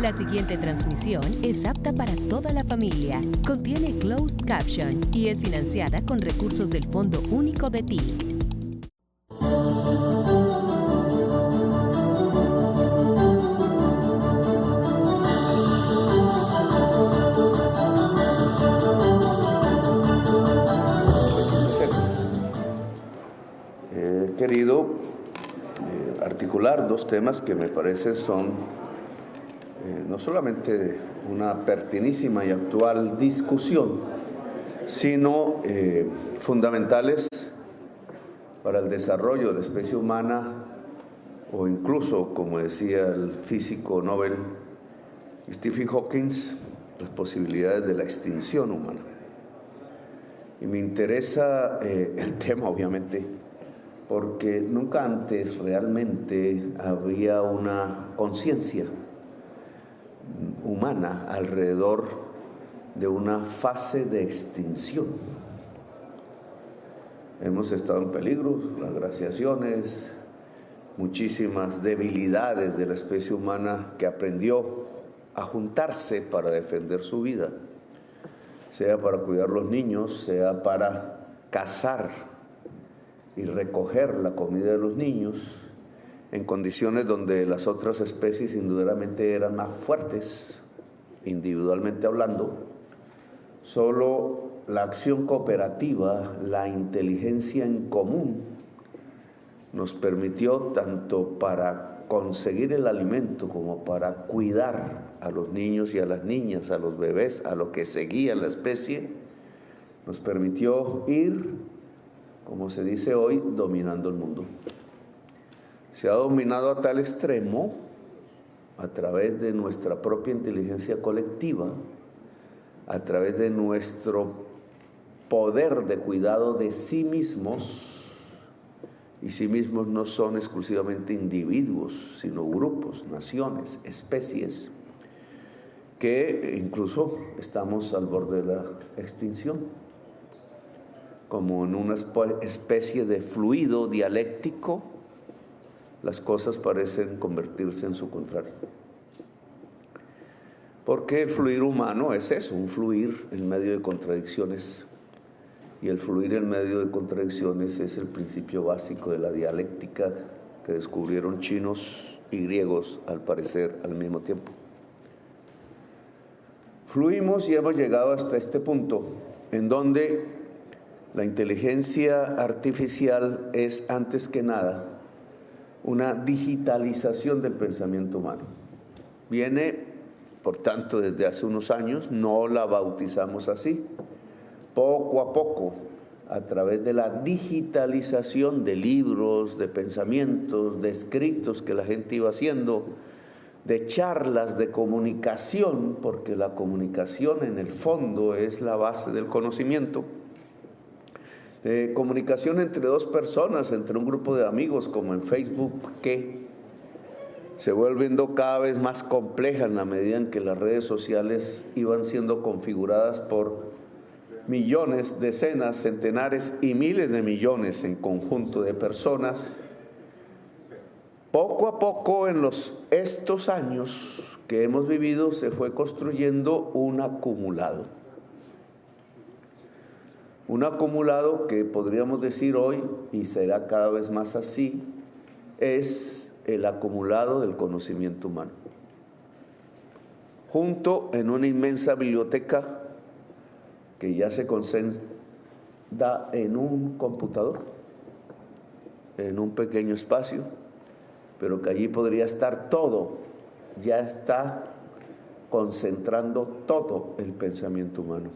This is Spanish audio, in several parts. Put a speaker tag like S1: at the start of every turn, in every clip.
S1: La siguiente transmisión es apta para toda la familia. Contiene closed caption y es financiada con recursos del Fondo Único de TIC.
S2: He querido articular dos temas que me parece son no solamente una pertinísima y actual discusión, sino fundamentales para el desarrollo de la especie humana, o incluso, como decía el físico Nobel Stephen Hawking, las posibilidades de la extinción humana. Y me interesa el tema, obviamente, porque nunca antes realmente había una conciencia humana alrededor de una fase de extinción. Hemos estado en peligro, las glaciaciones, muchísimas debilidades de la especie humana que aprendió a juntarse para defender su vida, sea para cuidar los niños, sea para cazar y recoger la comida de los niños, en condiciones donde las otras especies indudablemente eran más fuertes, individualmente hablando. Solo la acción cooperativa, la inteligencia en común, nos permitió tanto para conseguir el alimento como para cuidar a los niños y a las niñas, a los bebés, a lo que seguía la especie, nos permitió ir, como se dice hoy, dominando el mundo. Se ha dominado a tal extremo, a través de nuestra propia inteligencia colectiva, a través de nuestro poder de cuidado de sí mismos, y sí mismos no son exclusivamente individuos, sino grupos, naciones, especies, que incluso estamos al borde de la extinción, como en una especie de fluido dialéctico. Las cosas parecen convertirse en su contrario. Porque el fluir humano es eso, un fluir en medio de contradicciones. Y el fluir en medio de contradicciones es el principio básico de la dialéctica que descubrieron chinos y griegos, al parecer, al mismo tiempo. Fluimos y hemos llegado hasta este punto, en donde la inteligencia artificial es, antes que nada, una digitalización del pensamiento humano. Viene, por tanto, desde hace unos años, no la bautizamos así. Poco a poco, a través de la digitalización de libros, de pensamientos, de escritos que la gente iba haciendo, de charlas, de comunicación, porque la comunicación en el fondo es la base del conocimiento, de comunicación entre dos personas, entre un grupo de amigos, como en Facebook, que se volviendo cada vez más compleja en la medida en que las redes sociales iban siendo configuradas por millones, decenas, centenares y miles de millones en conjunto de personas. Poco a poco, en estos años que hemos vivido, se fue construyendo un acumulado. Un acumulado que podríamos decir hoy, y será cada vez más así, es el acumulado del conocimiento humano. Junto en una inmensa biblioteca que ya se concentra en un computador, en un pequeño espacio, pero que allí podría estar todo, ya está concentrando todo el pensamiento humano.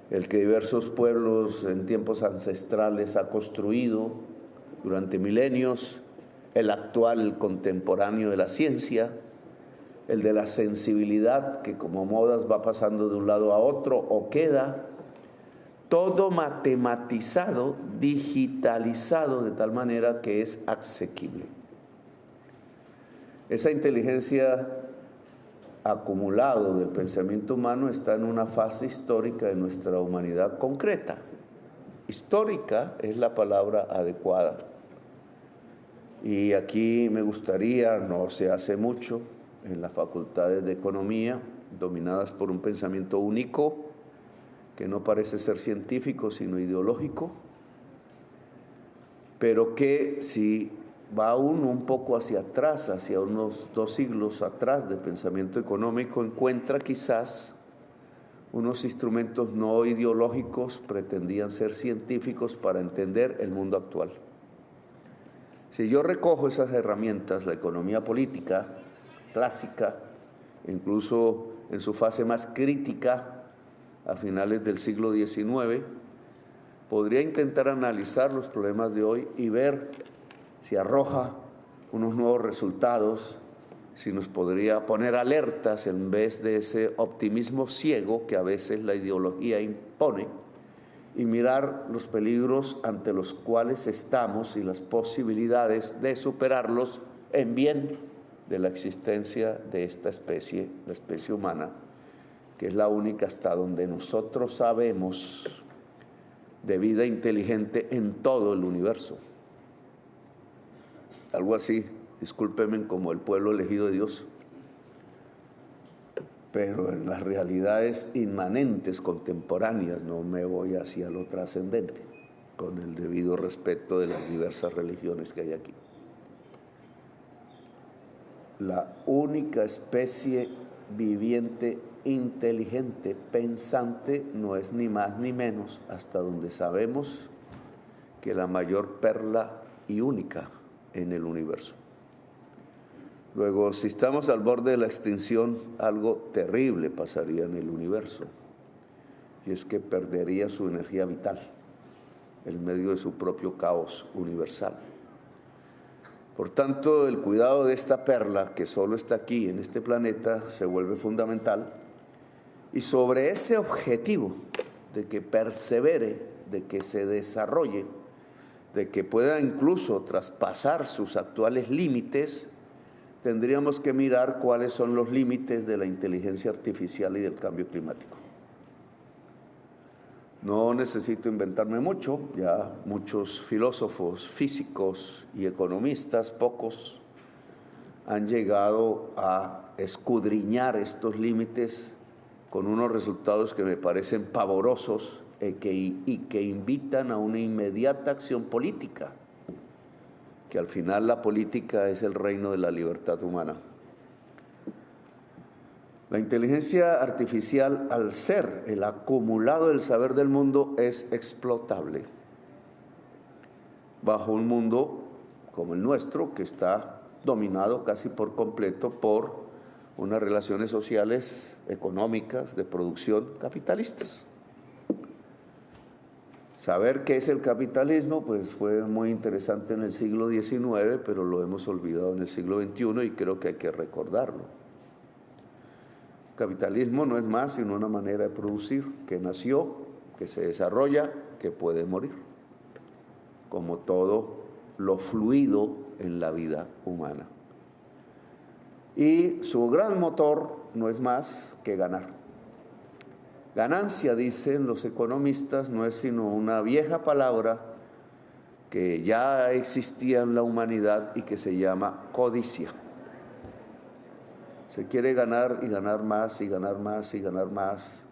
S2: El que diversos pueblos en tiempos ancestrales ha construido durante milenios, el actual contemporáneo de la ciencia, el de la sensibilidad que como modas va pasando de un lado a otro o queda, todo matematizado, digitalizado de tal manera que es asequible. Esa inteligencia acumulado del pensamiento humano está en una fase histórica de nuestra humanidad concreta. Histórica es la palabra adecuada. Y aquí me gustaría, no se hace mucho, en las facultades de economía, dominadas por un pensamiento único, que no parece ser científico, sino ideológico, pero que si va uno un poco hacia atrás, hacia unos 2 siglos atrás de pensamiento económico, encuentra quizás unos instrumentos no ideológicos, pretendían ser científicos para entender el mundo actual. Si yo recojo esas herramientas, la economía política clásica, incluso en su fase más crítica, a finales del siglo XIX, podría intentar analizar los problemas de hoy y ver si arroja unos nuevos resultados, si nos podría poner alertas en vez de ese optimismo ciego que a veces la ideología impone, y mirar los peligros ante los cuales estamos y las posibilidades de superarlos en bien de la existencia de esta especie, la especie humana, que es la única hasta donde nosotros sabemos de vida inteligente en todo el universo. Algo así, discúlpenme, como el pueblo elegido de Dios, pero en las realidades inmanentes contemporáneas, no me voy hacia lo trascendente, con el debido respeto de las diversas religiones que hay aquí. La única especie viviente, inteligente, pensante, no es ni más ni menos, hasta donde sabemos, que la mayor perla y única en el universo. Luego, si estamos al borde de la extinción, algo terrible pasaría en el universo, y es que perdería su energía vital en medio de su propio caos universal. Por tanto, el cuidado de esta perla, que solo está aquí en este planeta, se vuelve fundamental, y sobre ese objetivo de que persevere, de que se desarrolle, de que pueda incluso traspasar sus actuales límites, tendríamos que mirar cuáles son los límites de la inteligencia artificial y del cambio climático. No necesito inventarme mucho, ya muchos filósofos, físicos y economistas, pocos, han llegado a escudriñar estos límites con unos resultados que me parecen pavorosos y que invitan a una inmediata acción política, que al final la política es el reino de la libertad humana. La inteligencia artificial, al ser el acumulado del saber del mundo, es explotable bajo un mundo como el nuestro, que está dominado casi por completo por unas relaciones sociales, económicas, de producción capitalistas. Saber qué es el capitalismo, pues fue muy interesante en el siglo XIX, pero lo hemos olvidado en el siglo XXI y creo que hay que recordarlo. Capitalismo no es más sino una manera de producir que nació, que se desarrolla, que puede morir, como todo lo fluido en la vida humana. Y su gran motor no es más que ganar. Ganancia, dicen los economistas, no es sino una vieja palabra que ya existía en la humanidad y que se llama codicia. Se quiere ganar y ganar más y ganar más y ganar más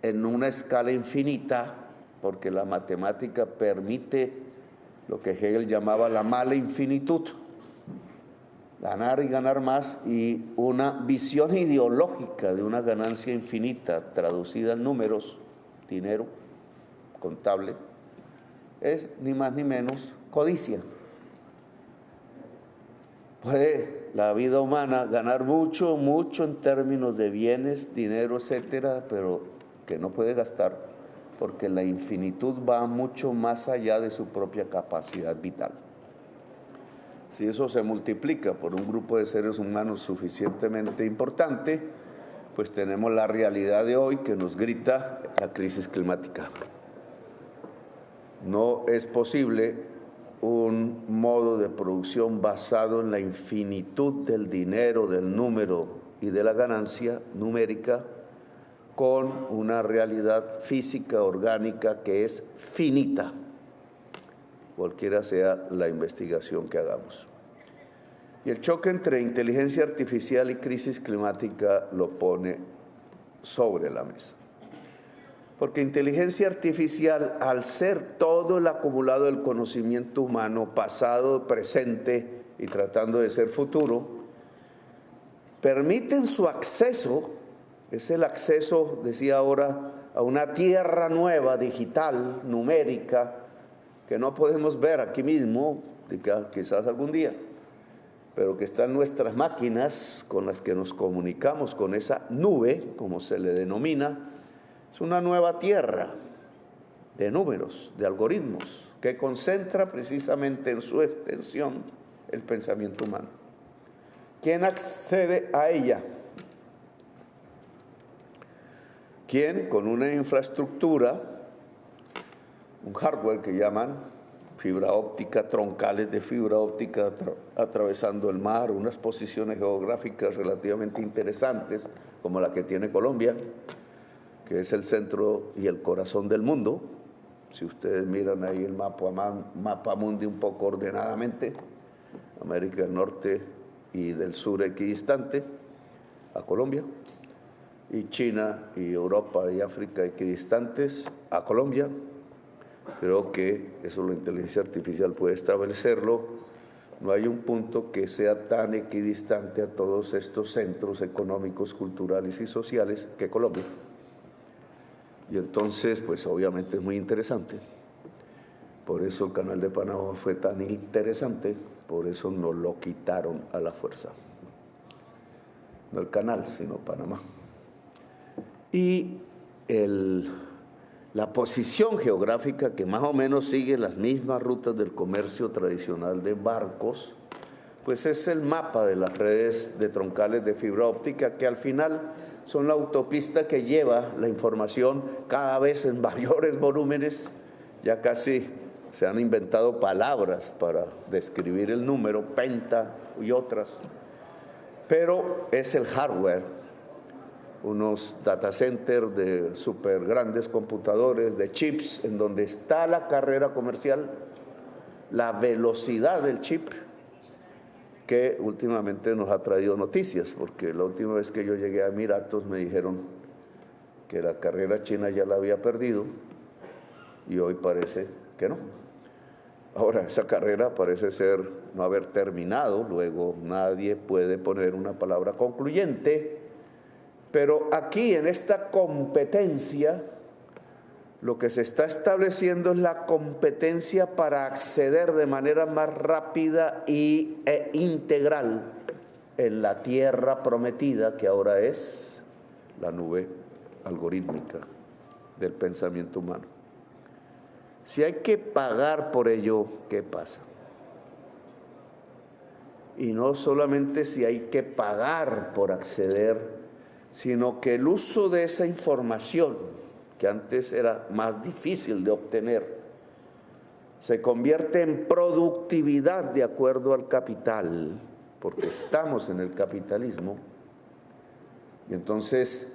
S2: en una escala infinita, porque la matemática permite lo que Hegel llamaba la mala infinitud. Ganar y ganar más, y una visión ideológica de una ganancia infinita traducida en números, dinero, contable, es ni más ni menos codicia. Puede la vida humana ganar mucho, mucho en términos de bienes, dinero, etcétera, pero que no puede gastar, porque la infinitud va mucho más allá de su propia capacidad vital. Si eso se multiplica por un grupo de seres humanos suficientemente importante, pues tenemos la realidad de hoy que nos grita la crisis climática. No es posible un modo de producción basado en la infinitud del dinero, del número y de la ganancia numérica, con una realidad física, orgánica, que es finita, cualquiera sea la investigación que hagamos. Y el choque entre inteligencia artificial y crisis climática lo pone sobre la mesa. Porque inteligencia artificial, al ser todo el acumulado del conocimiento humano, pasado, presente y tratando de ser futuro, permiten su acceso, es el acceso, decía ahora, a una tierra nueva, digital, numérica, que no podemos ver aquí mismo, quizás algún día, pero que está en nuestras máquinas con las que nos comunicamos, con esa nube, como se le denomina. Es una nueva tierra de números, de algoritmos, que concentra precisamente en su extensión el pensamiento humano. ¿Quién accede a ella? ¿Quién? Con una infraestructura, un hardware que llaman fibra óptica, troncales de fibra óptica atravesando el mar, unas posiciones geográficas relativamente interesantes, como la que tiene Colombia, que es el centro y el corazón del mundo. Si ustedes miran ahí el mapa mundi un poco ordenadamente, América del Norte y del sur equidistante a Colombia, y China y Europa y África equidistantes a Colombia. Creo que eso la inteligencia artificial puede establecerlo. No hay un punto que sea tan equidistante a todos estos centros económicos, culturales y sociales que Colombia. Y entonces, pues obviamente es muy interesante. Por eso el Canal de Panamá fue tan interesante, por eso nos lo quitaron a la fuerza. No el canal, sino Panamá. Y la posición geográfica, que más o menos sigue las mismas rutas del comercio tradicional de barcos, pues es el mapa de las redes de troncales de fibra óptica, que al final son la autopista que lleva la información cada vez en mayores volúmenes. Ya casi se han inventado palabras para describir el número, penta y otras. Pero es el hardware, unos data centers de súper grandes computadores, de chips, en donde está la carrera comercial, la velocidad del chip, que últimamente nos ha traído noticias, porque la última vez que yo llegué a Emiratos me dijeron que la carrera china ya la había perdido y hoy parece que no. Ahora, esa carrera parece ser no haber terminado, luego nadie puede poner una palabra concluyente, pero aquí en esta competencia lo que se está estableciendo es la competencia para acceder de manera más rápida e integral en la tierra prometida, que ahora es la nube algorítmica del pensamiento humano. Si hay que pagar por ello, ¿qué pasa? Y no solamente si hay que pagar por acceder, sino que el uso de esa información, que antes era más difícil de obtener, se convierte en productividad de acuerdo al capital, porque estamos en el capitalismo. Y entonces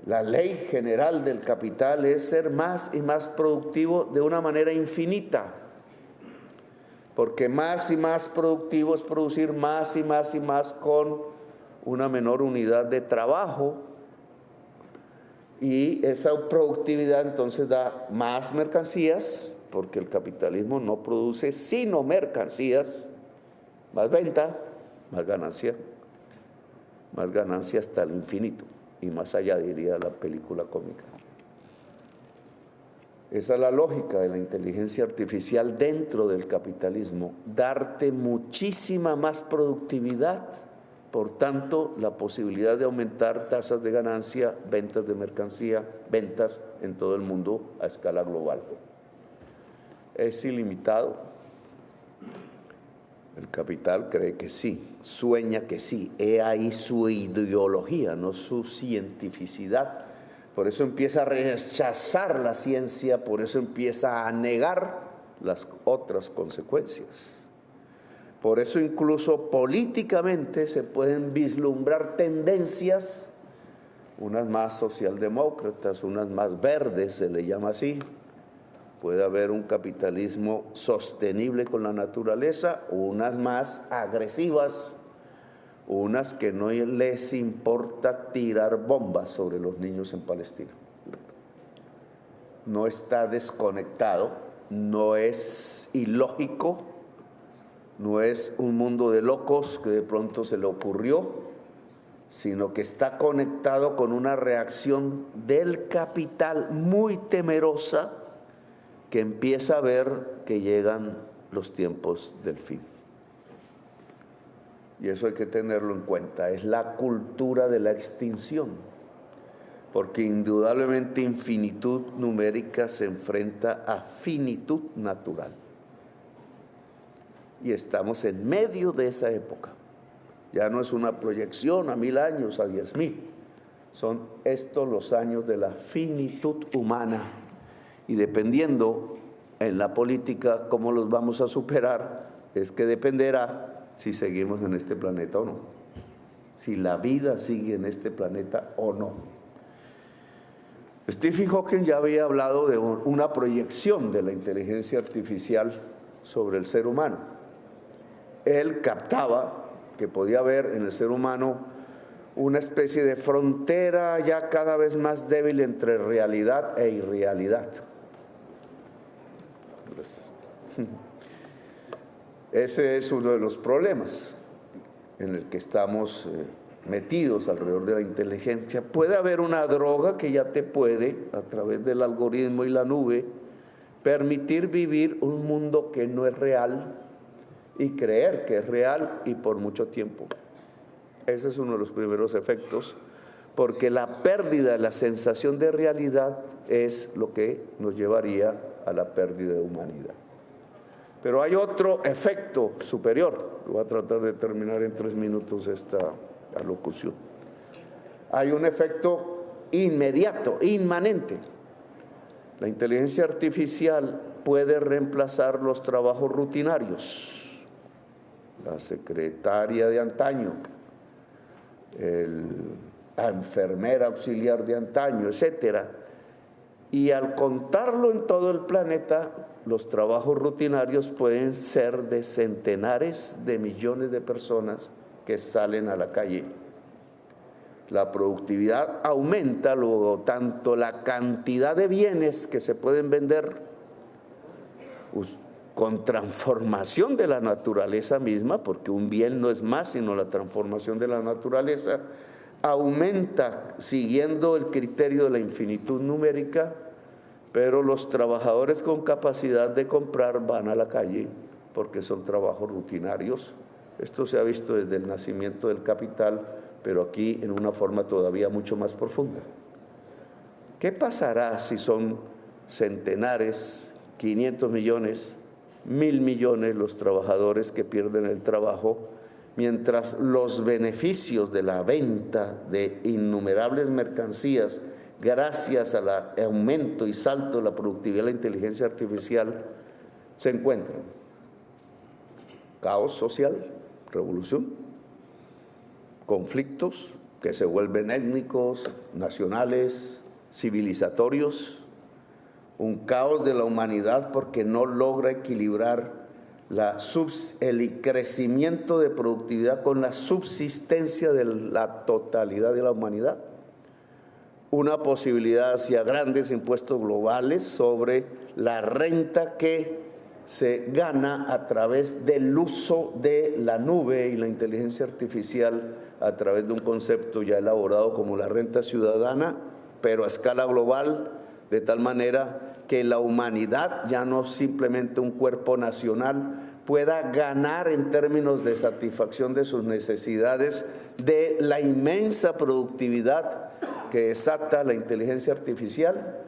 S2: la ley general del capital es ser más y más productivo de una manera infinita, porque más y más productivo es producir más y más y más con una menor unidad de trabajo, y esa productividad entonces da más mercancías, porque el capitalismo no produce sino mercancías, más venta, más ganancia hasta el infinito y más allá, diría la película cómica. Esa es la lógica de la inteligencia artificial dentro del capitalismo, darte muchísima más productividad, por tanto la posibilidad de aumentar tasas de ganancia, ventas de mercancía, ventas en todo el mundo a escala global. ¿Es ilimitado? El capital cree que sí, sueña que sí. He ahí su ideología, no su cientificidad. Por eso empieza a rechazar la ciencia, por eso empieza a negar las otras consecuencias. Por eso incluso políticamente se pueden vislumbrar tendencias, unas más socialdemócratas, unas más verdes, se le llama así. Puede haber un capitalismo sostenible con la naturaleza, o unas más agresivas, unas que no les importa tirar bombas sobre los niños en Palestina. No está desconectado, no es ilógico, no es un mundo de locos que de pronto se le ocurrió, sino que está conectado con una reacción del capital muy temerosa que empieza a ver que llegan los tiempos del fin. Y eso hay que tenerlo en cuenta, es la cultura de la extinción, porque indudablemente infinitud numérica se enfrenta a finitud natural. Y estamos en medio de esa época. Ya no es una proyección a 1000 años, a 10,000. Son estos los años de la finitud humana. Y dependiendo en la política cómo los vamos a superar, es que dependerá si seguimos en este planeta o no. Si la vida sigue en este planeta o no. Stephen Hawking ya había hablado de una proyección de la inteligencia artificial sobre el ser humano. Él captaba que podía haber en el ser humano una especie de frontera ya cada vez más débil entre realidad e irrealidad. Ese es uno de los problemas en el que estamos metidos alrededor de la inteligencia. Puede haber una droga que ya te puede, a través del algoritmo y la nube, permitir vivir un mundo que no es real y creer que es real y por mucho tiempo. Ese es uno de los primeros efectos, porque la pérdida de la sensación de realidad es lo que nos llevaría a la pérdida de humanidad. Pero hay otro efecto superior. Voy a tratar de terminar en 3 minutos esta alocución. Hay un efecto inmediato, inmanente. La inteligencia artificial puede reemplazar los trabajos rutinarios. La secretaria de antaño, la enfermera auxiliar de antaño, etcétera. Y al contarlo en todo el planeta, los trabajos rutinarios pueden ser de centenares de millones de personas que salen a la calle. La productividad aumenta, luego tanto la cantidad de bienes que se pueden vender con transformación de la naturaleza misma, porque un bien no es más sino la transformación de la naturaleza, aumenta siguiendo el criterio de la infinitud numérica, pero los trabajadores con capacidad de comprar van a la calle porque son trabajos rutinarios. Esto se ha visto desde el nacimiento del capital, pero aquí en una forma todavía mucho más profunda. ¿Qué pasará si son centenares, 500 millones, 1.000 millones los trabajadores que pierden el trabajo, mientras los beneficios de la venta de innumerables mercancías, gracias al aumento y salto de la productividad de la inteligencia artificial, se encuentran? Caos social, revolución, conflictos que se vuelven étnicos, nacionales, civilizatorios, un caos de la humanidad porque no logra equilibrar el crecimiento de productividad con la subsistencia de la totalidad de la humanidad. Una posibilidad hacia grandes impuestos globales sobre la renta que se gana a través del uso de la nube y la inteligencia artificial a través de un concepto ya elaborado como la renta ciudadana, pero a escala global, de tal manera que la humanidad, ya no simplemente un cuerpo nacional, pueda ganar en términos de satisfacción de sus necesidades de la inmensa productividad que desata la inteligencia artificial.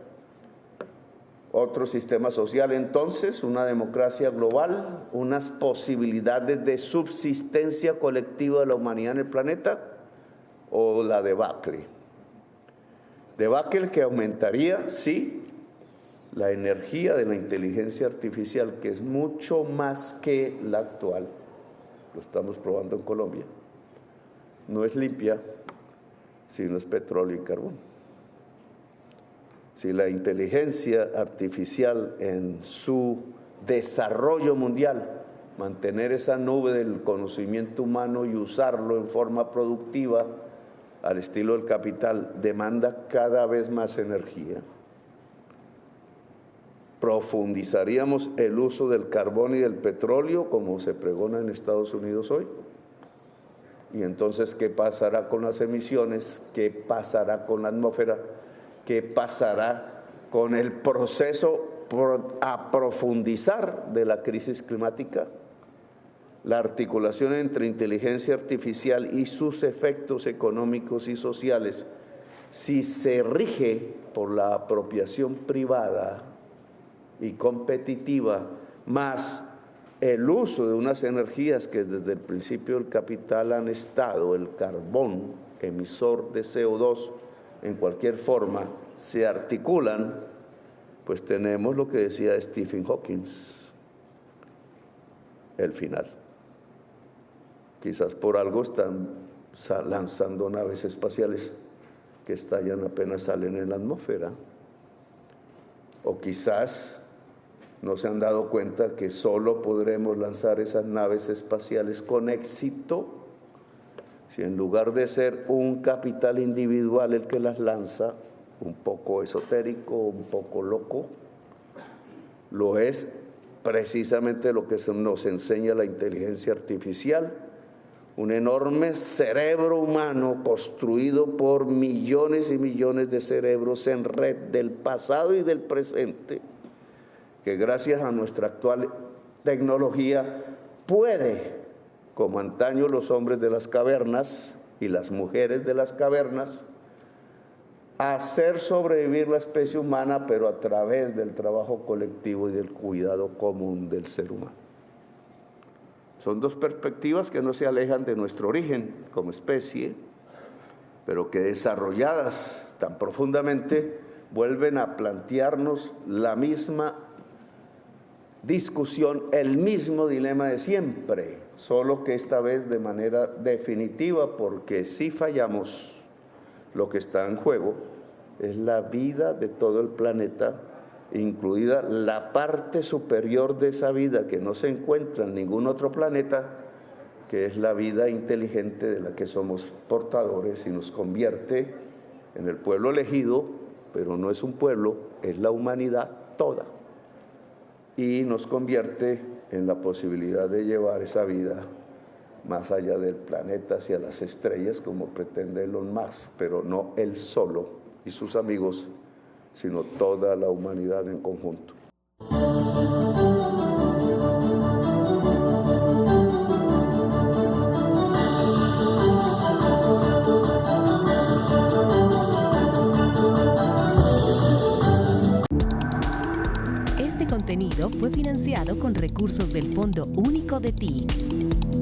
S2: Otro sistema social, entonces, una democracia global, unas posibilidades de subsistencia colectiva de la humanidad en el planeta, o la debacle. Debacle que aumentaría, sí, la energía de la inteligencia artificial, que es mucho más que la actual. Lo estamos probando en Colombia. No es limpia, sino es petróleo y carbón. Si la inteligencia artificial en su desarrollo mundial mantener esa nube del conocimiento humano y usarlo en forma productiva al estilo del capital, demanda cada vez más energía. ¿Profundizaríamos el uso del carbón y del petróleo como se pregona en Estados Unidos hoy? Y entonces, ¿qué pasará con las emisiones? ¿Qué pasará con la atmósfera? ¿Qué pasará con el proceso a profundizar de la crisis climática? La articulación entre inteligencia artificial y sus efectos económicos y sociales, si se rige por la apropiación privada y competitiva, más el uso de unas energías que desde el principio del capital han estado, el carbón, emisor de CO2, en cualquier forma, se articulan, pues tenemos lo que decía Stephen Hawking, el final. Quizás por algo están lanzando naves espaciales que estallan apenas salen en la atmósfera. O quizás no se han dado cuenta que solo podremos lanzar esas naves espaciales con éxito si en lugar de ser un capital individual el que las lanza, un poco esotérico, un poco loco, lo es precisamente lo que nos enseña la inteligencia artificial, un enorme cerebro humano construido por millones y millones de cerebros en red del pasado y del presente, que gracias a nuestra actual tecnología puede, como antaño los hombres de las cavernas y las mujeres de las cavernas, hacer sobrevivir la especie humana, pero a través del trabajo colectivo y del cuidado común del ser humano. Son dos perspectivas que no se alejan de nuestro origen como especie, pero que desarrolladas tan profundamente vuelven a plantearnos la misma discusión, el mismo dilema de siempre, solo que esta vez de manera definitiva, porque si fallamos, lo que está en juego es la vida de todo el planeta, incluida la parte superior de esa vida que no se encuentra en ningún otro planeta, que es la vida inteligente de la que somos portadores y nos convierte en el pueblo elegido, pero no es un pueblo, es la humanidad toda. Y nos convierte en la posibilidad de llevar esa vida más allá del planeta, hacia las estrellas, como pretende Elon Musk, pero no él solo y sus amigos, sino toda la humanidad en conjunto.
S1: Este contenido fue financiado con recursos del Fondo Único de TIC.